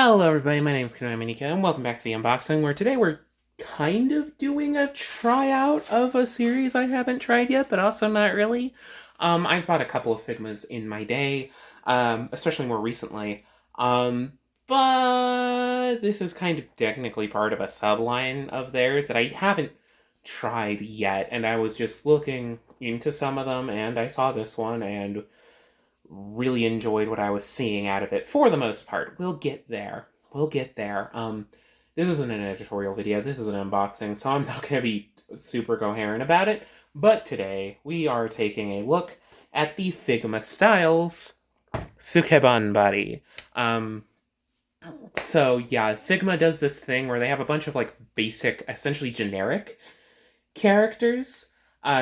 Hello everybody, my name is Minika, and welcome back to the unboxing, where today we're kind of doing a tryout of a series I haven't tried yet, but also not really. I've bought a couple of Figmas in my day, especially more recently, but this is kind of technically part of a subline of theirs that I haven't tried yet, and I was just looking into some of them, and I saw this one, and really enjoyed what I was seeing out of it for the most part. We'll get there. We'll get there. This isn't an editorial video. This is an unboxing, so I'm not going to be super coherent about it. But today we are taking a look at the Figma Styles Sukeban body. So yeah, Figma does this thing where they have a bunch of like basic, essentially generic characters.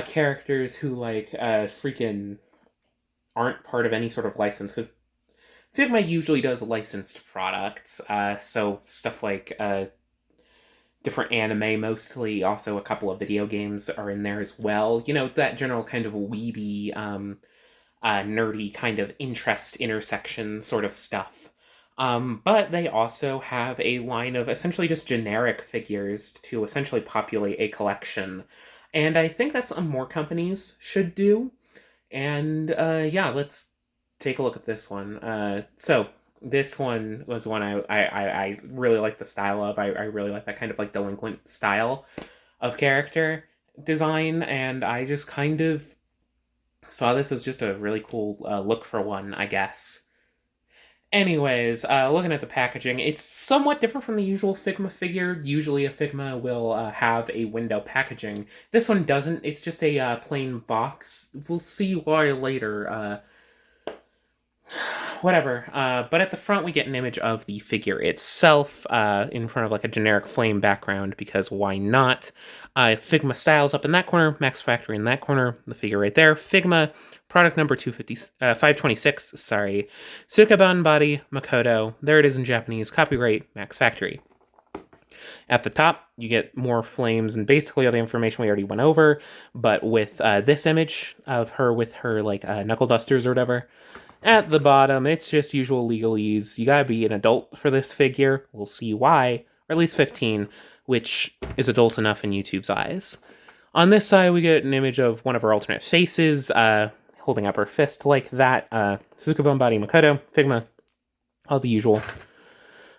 Characters who like freaking aren't part of any sort of license, because Figma usually does licensed products, so stuff like different anime mostly, also a couple of video games are in there as well. You know, that general kind of weeby, nerdy kind of interest intersection sort of stuff. But they also have a line of essentially just generic figures to essentially populate a collection. And I think that's what more companies should do. And yeah, let's take a look at this one. So this one was one I really like the style of. I really like that kind of like delinquent style of character design, and I just kind of saw this as just a really cool look for one, I guess. Anyways, looking at the packaging, it's somewhat different from the usual Figma figure. Usually a Figma will have a window packaging. This one doesn't. It's just a plain box. We'll see why later. Whatever. But at the front, we get an image of the figure itself in front of like a generic flame background, because why not? Figma Styles up in that corner, Max Factory in that corner, the figure right there. Figma product number 526, sorry. Sukeban body, Makoto. There it is in Japanese. Copyright, Max Factory. At the top, you get more flames and basically all the information we already went over, but with this image of her with her like knuckle dusters or whatever. At the bottom, it's just usual legalese. You gotta be an adult for this figure. We'll see why. Or at least 15, which is adult enough in YouTube's eyes. On this side, we get an image of one of her alternate faces, holding up her fist like that. Sukeban body Makoto, Figma, all the usual.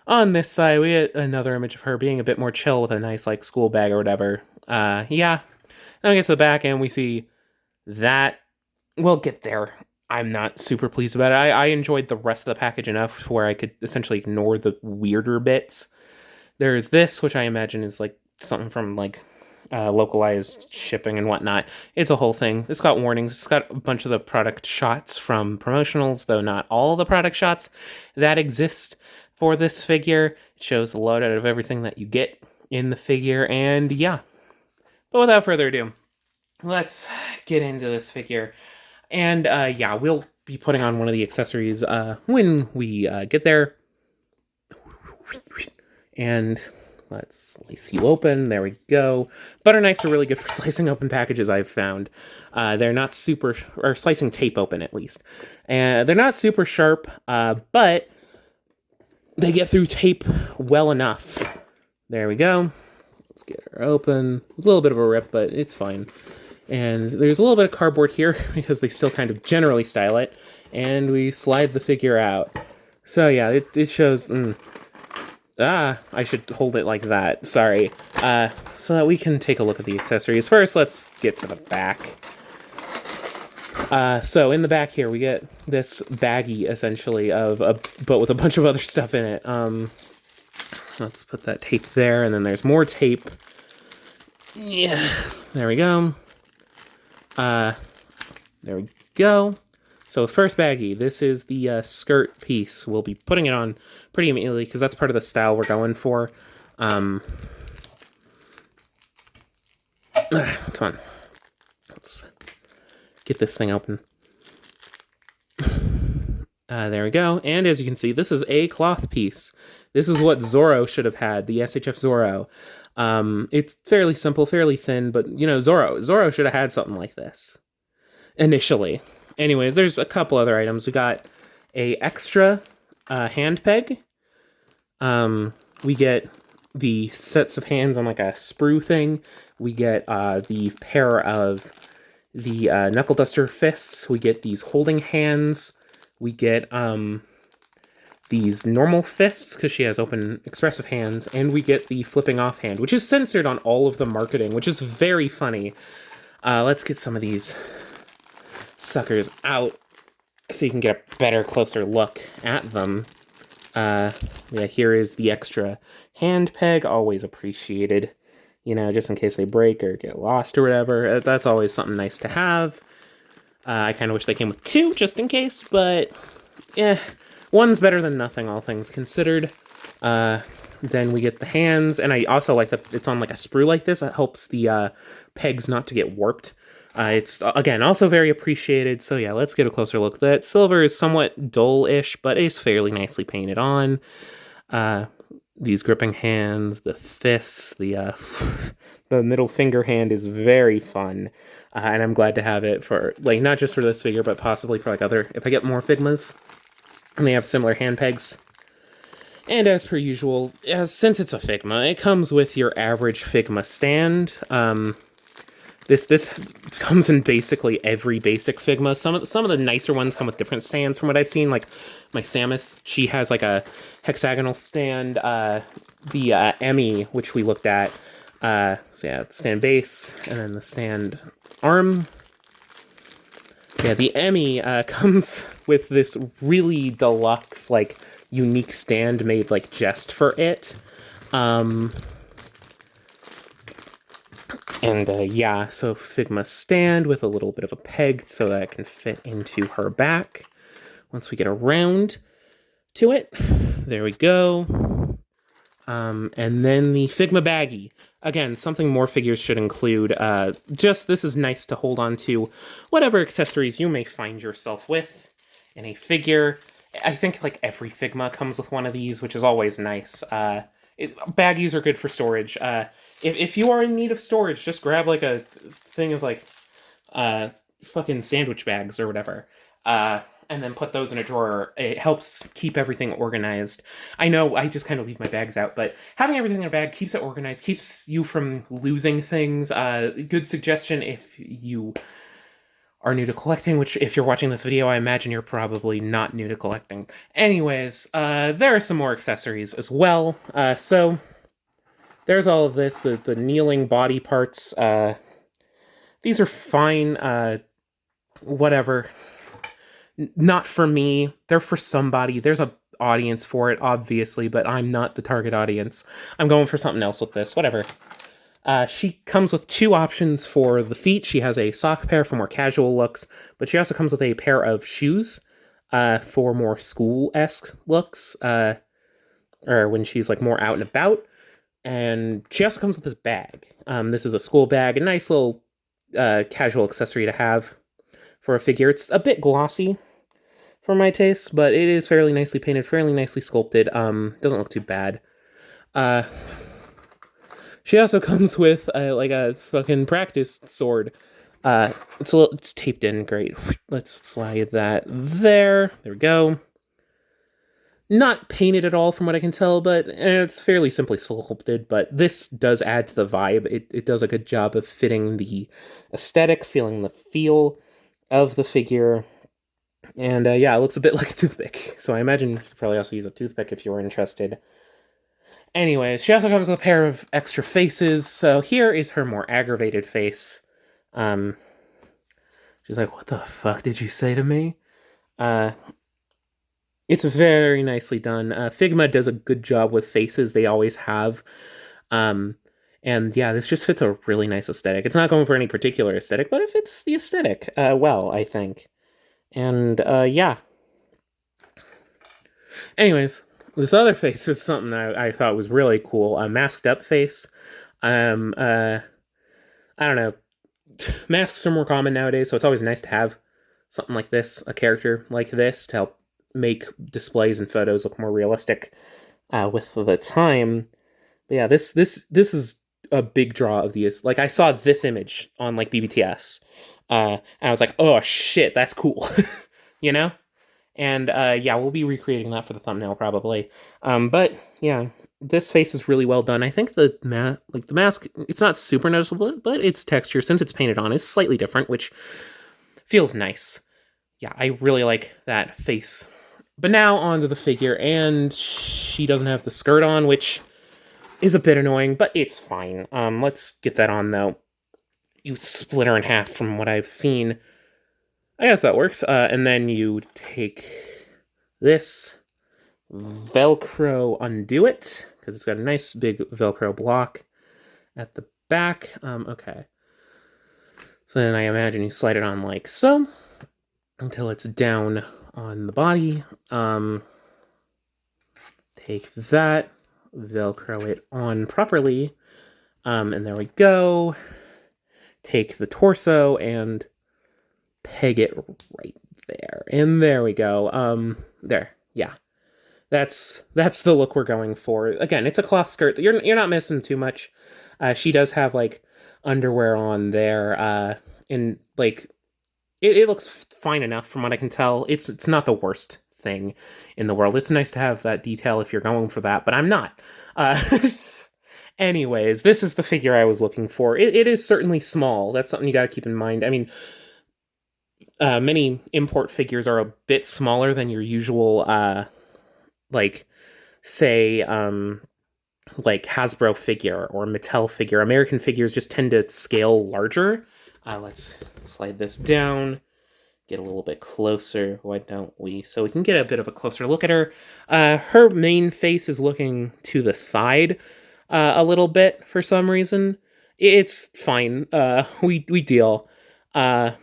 On this side, we get another image of her being a bit more chill with a nice, like, school bag or whatever. Yeah. Then we get to the back, and we see that. We'll get there. I'm not super pleased about it. I enjoyed the rest of the package enough to where I could essentially ignore the weirder bits. There's this, which I imagine is, like, something from, like, localized shipping and whatnot. It's a whole thing. It's got warnings. It's got a bunch of the product shots from promotionals, though not all the product shots that exist for this figure. It shows the loadout of everything that you get in the figure, and yeah. But without further ado, let's get into this figure. And yeah, we'll be putting on one of the accessories when we get there. And let's slice you open. There we go. Butter knives are really good for slicing open packages, I've found. They're not super, or slicing tape open at least. And they're not super sharp, but they get through tape well enough. There we go. Let's get her open. A little bit of a rip, but it's fine. And there's a little bit of cardboard here because they still kind of generally style it. And we slide the figure out. So yeah, it shows... I should hold it like that. Sorry. So that we can take a look at the accessories. First, let's get to the back. So in the back here, we get this baggie, essentially, but with a bunch of other stuff in it. Let's put that tape there, and then there's more tape. Yeah, there we go. There we go. So first baggie, this is the skirt piece. We'll be putting it on pretty immediately because that's part of the style we're going for. Come on. Let's get this thing open. There we go. And as you can see, this is a cloth piece. This is what Zorro should have had, the SHF Zorro. It's fairly simple, fairly thin, but, you know, Zorro should have had something like this initially. Anyways, there's a couple other items. We got a extra hand peg, We get the sets of hands on like a sprue thing. We get the pair of the knuckle duster fists. We get these holding hands. We get these normal fists because she has open expressive hands, and we get the flipping off hand, which is censored on all of the marketing, which is very funny. Let's get some of these suckers out so you can get a better, closer look at them. Yeah, here is the extra hand peg, always appreciated. You know, just in case they break or get lost or whatever. That's always something nice to have. I kind of wish they came with two, just in case, but yeah, one's better than nothing, all things considered. Then we get the hands, and I also like that it's on like a sprue like this. It helps the pegs not to get warped. It's, again, also very appreciated, so yeah, let's get a closer look. That silver is somewhat dull-ish, but it's fairly nicely painted on. These gripping hands, the fists, the the middle finger hand is very fun, and I'm glad to have it for, like, not just for this figure, but possibly for, like, other, if I get more Figmas, and they have similar hand pegs. And as per usual, since it's a Figma, it comes with your average Figma stand. This comes in basically every basic Figma. Some of the nicer ones come with different stands from what I've seen. Like my Samus, she has like a hexagonal stand. The Emmy, which we looked at, so yeah, the stand base and then the stand arm. Yeah, the Emmy comes with this really deluxe, like unique stand made like just for it. And yeah, so Figma stand with a little bit of a peg so that it can fit into her back. Once we get around to it, there we go. And then the Figma baggie. Again, something more figures should include. Just this is nice to hold on to whatever accessories you may find yourself with in a figure. I think like every Figma comes with one of these, which is always nice. Baggies are good for storage. If you are in need of storage, just grab like a thing of like fucking sandwich bags or whatever, and then put those in a drawer. It helps keep everything organized. I know I just kind of leave my bags out, but having everything in a bag keeps it organized, keeps you from losing things. Good suggestion if you are new to collecting, which if you're watching this video, I imagine you're probably not new to collecting. Anyways, there are some more accessories as well. So there's all of this, the kneeling body parts. These are fine, whatever. Not for me. They're for somebody. There's a audience for it, obviously, but I'm not the target audience. I'm going for something else with this, whatever. She comes with two options for the feet. She has a sock pair for more casual looks, but she also comes with a pair of shoes for more school-esque looks, or when she's like more out and about. And she also comes with this bag. This is a school bag, a nice little casual accessory to have for a figure. It's a bit glossy for my taste, but it is fairly nicely painted, fairly nicely sculpted. Doesn't look too bad. She also comes with like a fucking practice sword. It's taped in, great. Let's slide that there. There we go. Not painted at all from what I can tell, but it's fairly simply sculpted, but this does add to the vibe. It does a good job of fitting the aesthetic, feeling the feel of the figure. And yeah, it looks a bit like a toothpick. So I imagine you could probably also use a toothpick if you were interested. Anyways, she also comes with a pair of extra faces. So here is her more aggravated face. She's like, "What the fuck did you say to me?" It's very nicely done. Figma does a good job with faces. They always have. And yeah, this just fits a really nice aesthetic. It's not going for any particular aesthetic, but it fits the aesthetic well, I think. And yeah. Anyways, this other face is something I thought was really cool. A masked up face. I don't know. Masks are more common nowadays, so it's always nice to have something like this, a character like this, to help make displays and photos look more realistic with the time. But yeah, this is a big draw of these. Like, I saw this image on like BBTS, and I was like, oh shit, that's cool. You know? And yeah, we'll be recreating that for the thumbnail probably. But yeah, this face is really well done. I think the mask, it's not super noticeable, but its texture, since it's painted on, is slightly different, which feels nice. Yeah, I really like that face. But now onto the figure, and she doesn't have the skirt on, which is a bit annoying, but it's fine. Let's get that on though. You split her in half from what I've seen. I guess that works. And then you take this, Velcro undo it, because it's got a nice big Velcro block at the back. Okay. So then I imagine you slide it on like so, until it's down on the body. Take that, Velcro it on properly, and there we go. Take the torso and peg it right there, and there we go. There, yeah. That's the look we're going for. Again, it's a cloth skirt. You're not missing too much. She does have like underwear on there, and like it looks fine enough from what I can tell. It's not the worst thing in the world. It's nice to have that detail if you're going for that, but I'm not. Anyways, this is the figure I was looking for. It is certainly small. That's something you got to keep in mind. I mean, many import figures are a bit smaller than your usual, like, say, like Hasbro figure or Mattel figure. American figures just tend to scale larger. Let's slide this down, get a little bit closer. Why don't we? So we can get a bit of a closer look at her. Her main face is looking to the side a little bit for some reason. It's fine. We deal. Yeah,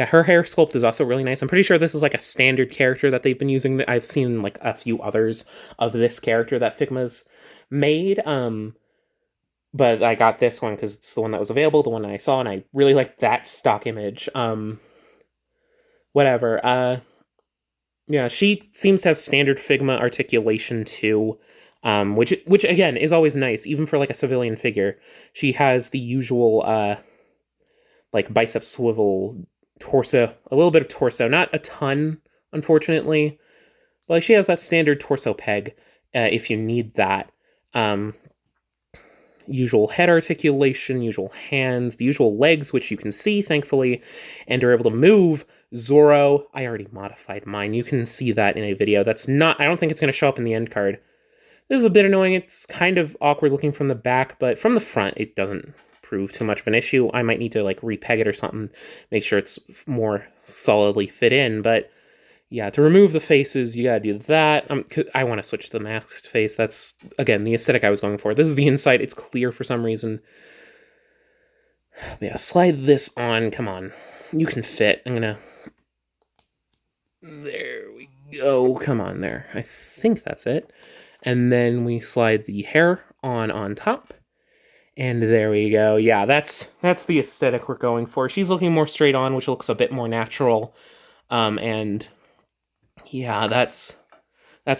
her hair sculpt is also really nice. I'm pretty sure this is like a standard character that they've been using. I've seen like a few others of this character that Figma's made. But I got this one because it's the one that was available, the one that I saw, and I really liked that stock image. Whatever. Yeah, she seems to have standard Figma articulation too, which again is always nice, even for like a civilian figure. She has the usual like bicep swivel torso, a little bit of torso, not a ton, unfortunately, but like, she has that standard torso peg if you need that. Usual head articulation, usual hands, the usual legs, which you can see, thankfully, and are able to move. Zoro, I already modified mine. You can see that in a video. That's not, I don't think it's going to show up in the end card. This is a bit annoying. It's kind of awkward looking from the back, but from the front, it doesn't prove too much of an issue. I might need to like repeg it or something, make sure it's more solidly fit in, but yeah, to remove the faces, you gotta do that. I want to switch to the masked face. That's, again, the aesthetic I was going for. This is the inside. It's clear for some reason. But yeah, slide this on. Come on. You can fit. I'm gonna... There we go. Come on there. I think that's it. And then we slide the hair on top. And there we go. Yeah, that's the aesthetic we're going for. She's looking more straight on, which looks a bit more natural. And... yeah, that's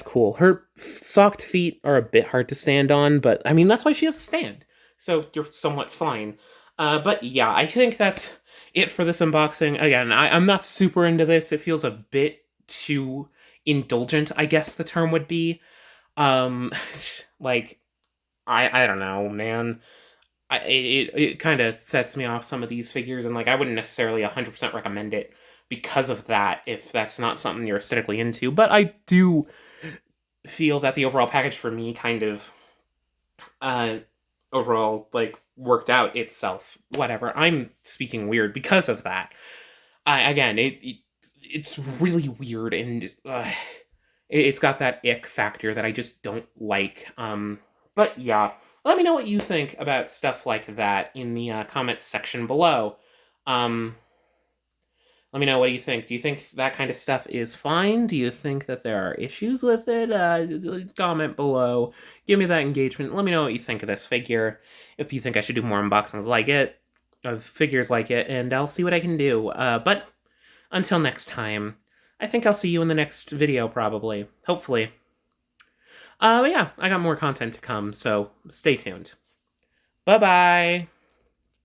cool. Her socked feet are a bit hard to stand on, but I mean, that's why she has a stand. So you're somewhat fine. But yeah, I think that's it for this unboxing. Again, I'm not super into this. It feels a bit too indulgent, I guess the term would be. Like, I don't know, man. It kind of sets me off some of these figures, and like, I wouldn't necessarily 100% recommend it because of that, if that's not something you're aesthetically into. But I do feel that the overall package for me kind of overall like worked out itself. Whatever, I'm speaking weird because of that. Again, it's really weird, and it's got that ick factor that I just don't like. But yeah, let me know what you think about stuff like that in the comments section below. Let me know, what do you think? Do you think that kind of stuff is fine? Do you think that there are issues with it? Comment below. Give me that engagement. Let me know what you think of this figure. If you think I should do more unboxings like it, of figures like it, and I'll see what I can do. But until next time, I think I'll see you in the next video, probably. Hopefully. But yeah, I got more content to come, so stay tuned. Bye-bye!